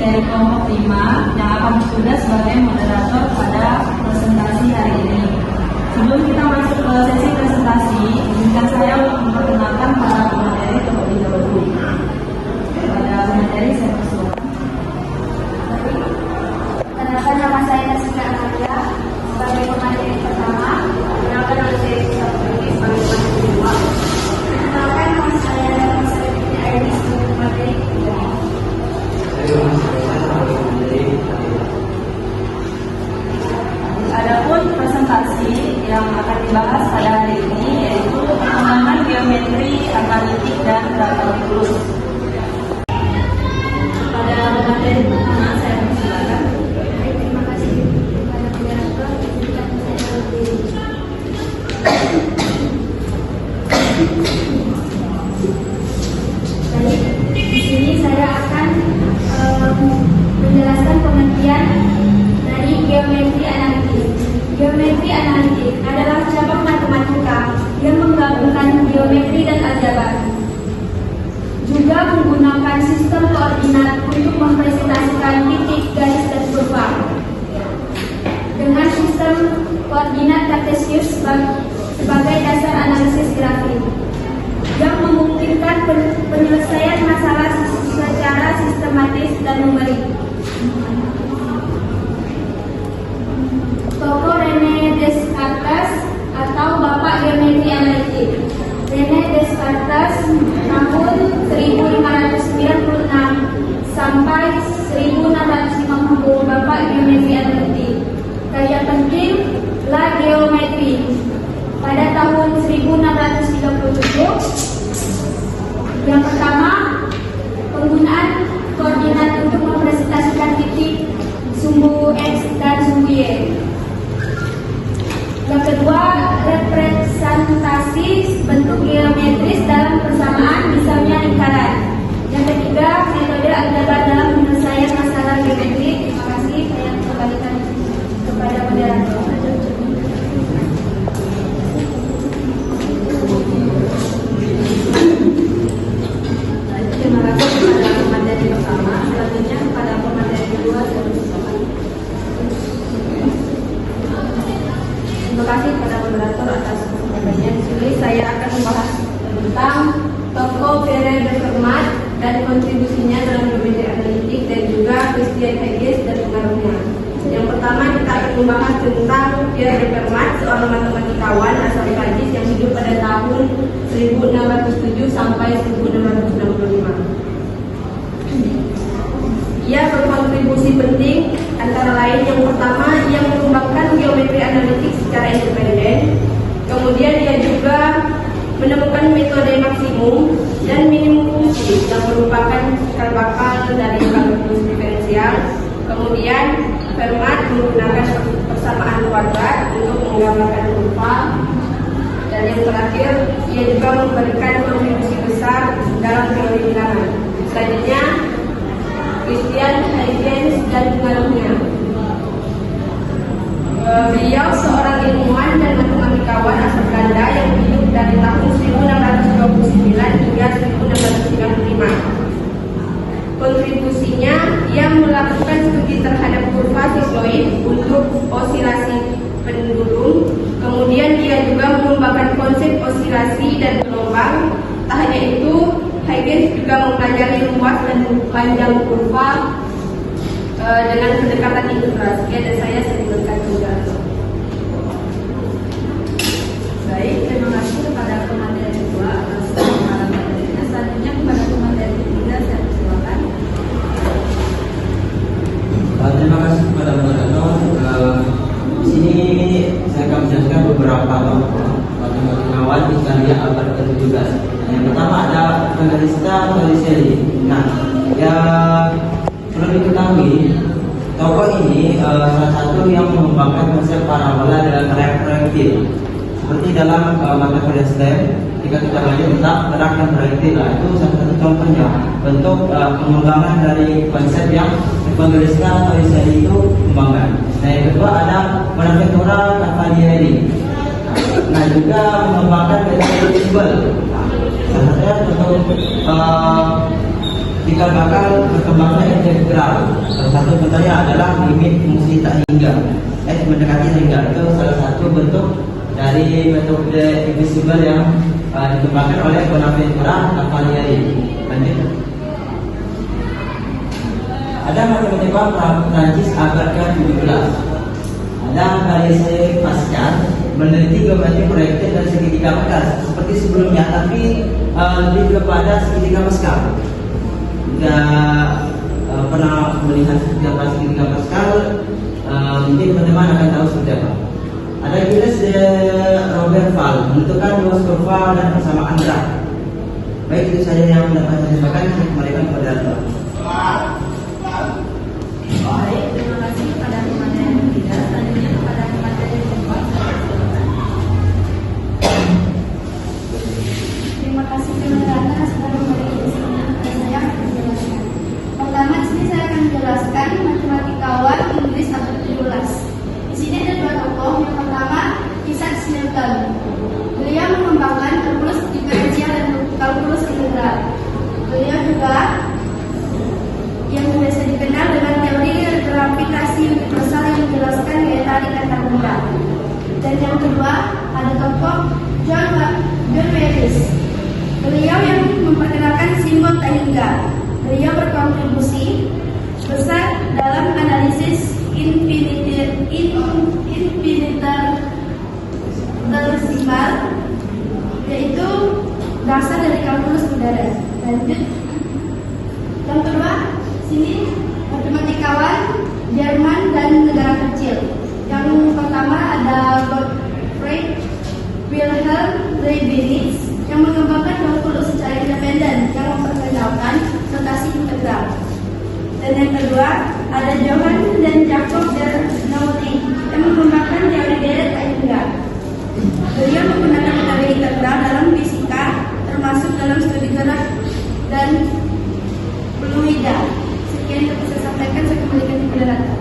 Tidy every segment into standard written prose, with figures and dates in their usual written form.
dari kelompok 5 yang akan bertugas sebagai moderator pada presentasi hari ini. Sebelum kita masuk ke sesi presentasi, izinkan saya untuk memperkenalkan para pemateri terlebih dahulu. Pada pemateri saya persilakan. Perkenalkan, nama saya Tasika Amalia sebagai pemateri pertama. Perkenalkan, nama saya Sisa Putri sebagai pemateri kedua. Perkenalkan, nama saya Dharma Saripati Airi sebagai pemateri ketiga. Adapun presentasi yang akan dibahas pada hari ini yaitu pengembangan geometri analitik dan kalkulus. Pada materi pertama saya persilakan. Terima kasih kepada moderator. Izinkan saya berdiri. Baik, di sini saya akan menjelaskan pengertian dari geometri analitik. Geometri analitik adalah cabang matematika yang menggabungkan geometri dan aljabar. Juga menggunakan sistem koordinat untuk mempresentasikan titik, garis, dan kurva. Dengan sistem koordinat kartesius sebagai dasar analisis grafik yang memungkinkan penyelesaian masalah secara sistematis dan numerik. Tokoh René Descartes atau Bapak Geometri Analitik. René Descartes tahun 1596 sampai 1650, Bapak Geometri Analitik. Karya penting La Geometrie pada tahun 1637. Yang pertama, penggunaan koordinat untuk mempresentasikan titik, sumbu X dan sumbu Y. Yang kedua, representasi bentuk geometris dalam persamaan, misalnya lingkaran. Yang ketiga, metode aljabar dalam penyelesaian masalah geometri. Terima kasih, saya kembalikan kepada moderator. Terima kasih kepada pemateri pertama. Selanjutnya kepada pemateri kedua saya persilakan. Terima kasih kepada moderator atas kesabarannya. Di sini saya akan membahas tentang tokoh Pierre de Fermat dan kontribusinya dalam geometri analitik dan juga Christian Huygens dan pengaruhnya. Yang pertama kita akan membahas tentang Pierre de Fermat, seorang matematikawan asal Prancis yang hidup pada tahun 1607 sampai 1665. Ia berkontribusi penting antara lain yang pertama ia mengembangkan geometri analitik secara independen. Kemudian ia juga menemukan metode maksimum dan minimum fungsi yang merupakan cikal bakal dari kalkulus diferensial. Kemudian Fermat menggunakan persamaan kuadrat untuk menggambarkan kurva. Dan yang terakhir, ia juga memberikan kontribusi besar dalam teori bilangan. Selanjutnya, Christian Huygens dan pengaruhnya. Beliau seorang ilmuwan dan matematikawan asal Belanda yang hidup dari tahun 1629 hingga 1635. Kontribusinya, ia melakukan studi terhadap kurva sikloid untuk osilasi pendulum. Kemudian dia juga mengembangkan konsep osilasi dan gelombang. Tak hanya itu, Huygens juga mempelajari luas dan panjang kurva dengan pendekatan integral. Dan saya sebutkan juga. Baik, terima kasih kepada pemateri kedua atas pemaparan materinya. Selanjutnya kepada pemateri ketiga saya persilakan. Terima kasih kepada moderator. Di sini saya akan menjelaskan beberapa tokoh matematikawan Italia abad ke-17. Yang pertama ada Evangelista Torricelli. Nah, yang perlu diketahui, tokoh ini salah satu yang mengembangkan konsep parabola dalam proyektil. Seperti dalam mata kuliah STEM, jika kita belajar tentang gerak dan proyektil, itu salah satu contohnya bentuk pengembangan dari konsep yang Evangelista Torricelli itu kembangkan. Nah, yang kedua ada Bonaventura Cavalieri. Nah, juga mengembangkan metode Isbel. Salah satunya untuk cikal bakal berkembangnya integral. Salah satu contohnya adalah limit fungsi tak hingga, mendekati hingga. Itu salah satu bentuk dari metode invisible yang dikembangkan oleh Bonaventura Cavalieri. Lanjut. Ada matematika Prancis abad ke-17. Ada Blaise Pascal meneliti geometri proyektil dan segitiga Pascal seperti sebelumnya, tapi lebih kepada segitiga Pascal. Jika pernah melihat segitiga Pascal, mungkin teman-teman akan tahu seperti apa. Ada Gilles de Roberval menentukan luas kurva dan persamaan graf. Baik, itu saja yang dapat saya sampaikan. Saya kembalikan kepada Anda. Baik, terima kasih kepada teman yang ketiga. Selanjutnya kepada teman yang keempat. Terima kasih Rana sudah memberi insinya kepada saya untuk menjelaskan. Pertama, di sini saya akan menjelaskan matematikawan Inggris abad ke-17. Di sini ada dua tokoh. Yang pertama, Isaac Newton. Beliau mengembangkan kalkulus diferensial dan kalkulus integral. Beliau juga yang biasa dikenal dengan teori gravitasi universal yang menjelaskan gaya tarik antar benda. Dan yang kedua ada tokoh John Lewis. Beliau yang memperkenalkan simbol tak hingga. Beliau berkontribusi besar dalam analisis infinitesimal, yaitu dasar dari kalkulus udara. Lanjut. Yang kedua, sini matematikawan Jerman dan negara kecil. Yang pertama ada Gottfried Wilhelm Leibniz yang mengembangkan kalkulus secara independen yang memperkenalkan notasi integral. Dan yang kedua ada Johann dan Jacob der Nautilus yang mengembangkan teori deret hingga. Beliau menggunakan teori integral dalam fisika, termasuk dalam studi gerak dan fluida. Sekian yang bisa saya sampaikan, saya kembalikan kepada Rata.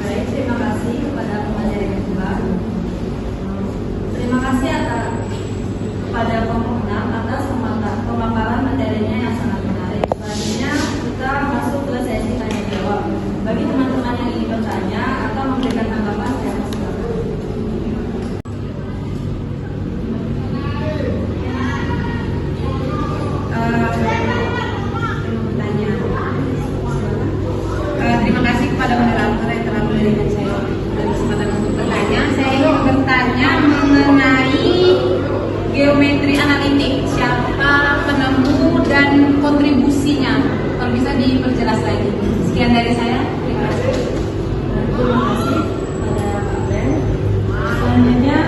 Baik, terima kasih kepada pemateri yang kedua. Terima kasih kepada pemohon atas pemaparan materinya yang sangat menarik. Selanjutnya kita masuk ke sesi tanya jawab. Bagi teman-teman yang ingin bertanya atau memberikan tanggapan, saya silakan. Terima kasih kepada moderator yang telah memberikan saya kesempatan untuk bertanya. Saya ingin bertanya mengenai geometri analitik. Siapa penemu dan kontribusinya? Kalau bisa diperjelas lagi. Sekian dari saya. Terima kasih. Terima kasih kepada Pak Ben. Selanjutnya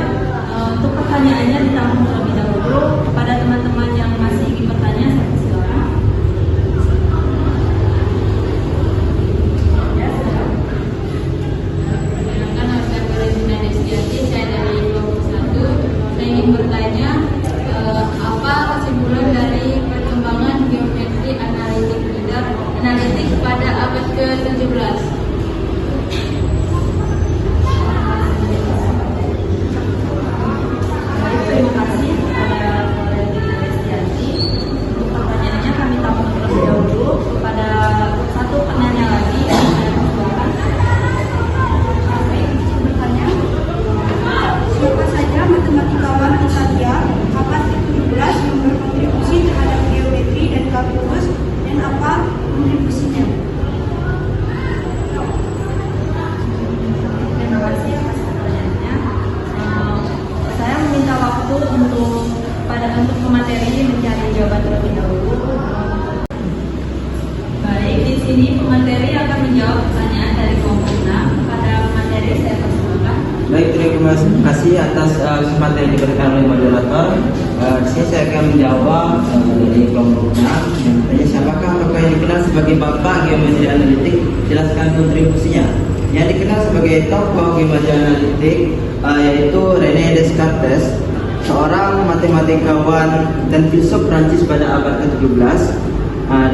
untuk pertanyaannya ditampung terlebih dahulu. Kepada teman-teman yang masih ingin bertanya, saya persilakan. Saya dari kelompok 1. Saya ingin bertanya apa kesimpulan dari perkembangan geometri analitik pada abad ke-17? Terima kasih kepada Destianti. Untuk pertanyaannya kami tampung terlebih dahulu. Kepada satu penanya lagi, saya persilakan. Bertanya, siapa saja matematikawan Italia abad ke-17 yang berkontribusi terhadap geometri dan kalkulus, dan apa kontribusinya? Terima kasih atas pertanyaannya. Saya meminta waktu untuk pemateri mencari jawaban terlebih dahulu. Baik, di sini pemateri akan menjawab pertanyaan dari kelompok 6. Kepada pemateri saya persilakan. Baik, terima kasih atas kesempatan yang diberikan oleh moderator. Di sini saya akan menjawab dari kelompok 6 yang bertanya siapakah tokoh yang dikenal sebagai bapak geometri analitik, jelaskan kontribusinya. Yang dikenal sebagai tokoh geometri analitik yaitu René Descartes, seorang matematikawan dan filsuf Prancis pada abad ke-17.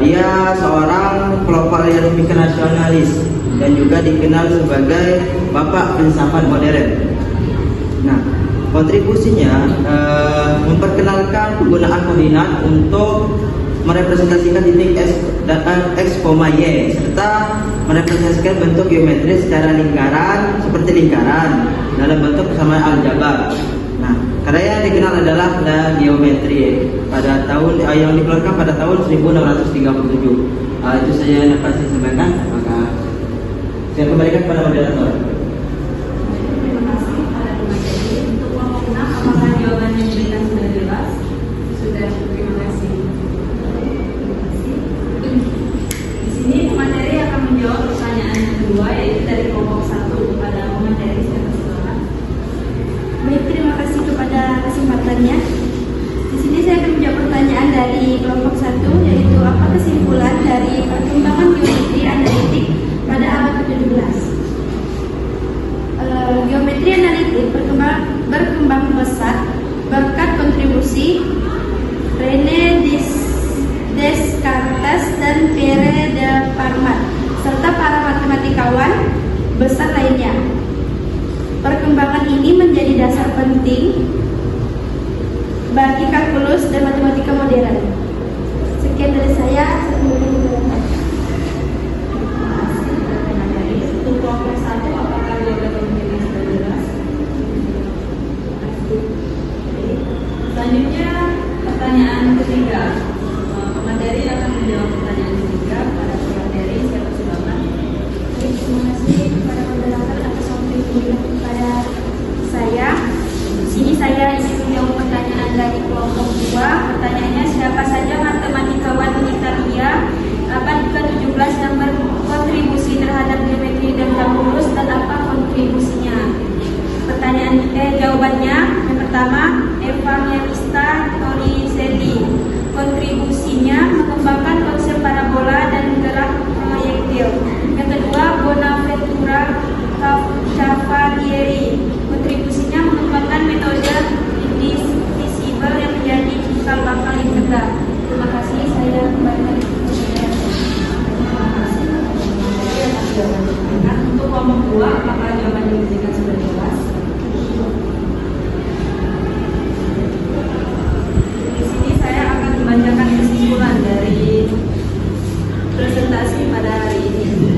Dia seorang pelopor logika nasionalis dan juga dikenal sebagai bapak filsafat modern. Nah, kontribusinya memperkenalkan penggunaan koordinat untuk merepresentasikan titik X, Y serta merepresentasikan bentuk geometris secara lingkaran seperti lingkaran dalam bentuk persamaan aljabar. Nah, karya yang dikenal adalah geometri pada tahun yang dikeluarkan pada tahun 1637. Itu saya dapat saya sampaikan. Maka saya kembalikan kepada moderator. Terima kasih kepada pemateri. Untuk kelompok 6, apakah jawabannya diberikan sudah jelas? Sudah, terima kasih. Di sini pemateri akan menjawab pertanyaan yang kedua, yaitu dari kelompok 1 kepada pemateri. Siapa silakan. Baik, terima kasih kepada kesempatannya. Di sini saya akan menjawab pertanyaan dari kelompok 1, yaitu apa kesimpulan dari perkembangan geometri analitik pada abad ke-17. Geometri analitik berkembang pesat berkat kontribusi René Descartes dan Pierre de Fermat serta para matematikawan besar lainnya. Perkembangan ini menjadi dasar penting bagi kalkulus dan matematika modern. Sekian dari saya. Untuk kelompok 1, apakah jawaban pemateri sudah jelas? Selanjutnya pertanyaan ketiga. Pemateri akan menjawab pertanyaan ketiga pada pemateri. Siapa silakan. Baik, terima kasih kepada moderator atas waktu yang diberikan kepada saya. Di sini saya ingin menjawab pertanyaan dari kelompok 2. Pertanyaannya, siapa saja matematikawan Italia abad ke-17 yang berkontribusi terhadap geometri dan kalkulus dan apa kontribusinya? Jawabannya yang pertama, Evangelista Torricelli. Kontribusinya mengembangkan konsep parabola dan gerak proyektil. Yang kedua, Bonaventura Cavalieri. Kontribusinya mengembangkan metode indivisible yang menjadi cikal bakal integral. Terima kasih, saya kembalikan ke Untuk kelompok 2, apakah jawaban yang diberikan sudah jelas? Di sini saya akan membacakan kesimpulan dari presentasi pada hari ini.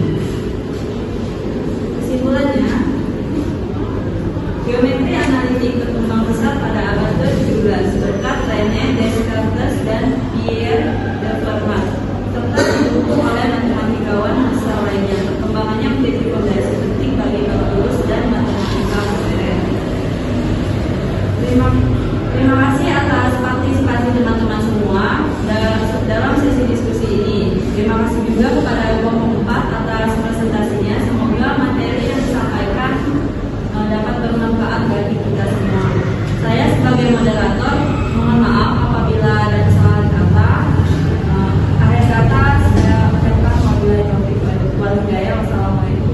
Kesimpulannya, geometri analitik berkembang pesat pada abad ke-17 berkat René Descartes dan Pierre de Fermat serta didukung oleh matematikawan besar lainnya. Perkembangannya menjadi fondasi penting bagi kalkulus dan matematika modern. Terima kasih atas partisipasi teman-teman semua dalam sesi diskusi ini. Terima kasih juga kepada kelompok 4 atas presentasinya. Semoga materi yang disampaikan dapat bermanfaat bagi kita semua. Saya sebagai moderator mohon maaf apabila ada kesalahan kata. Akhir kata saya ucapkan wabillahi taufiq wal hidayah. Wassalamualaikum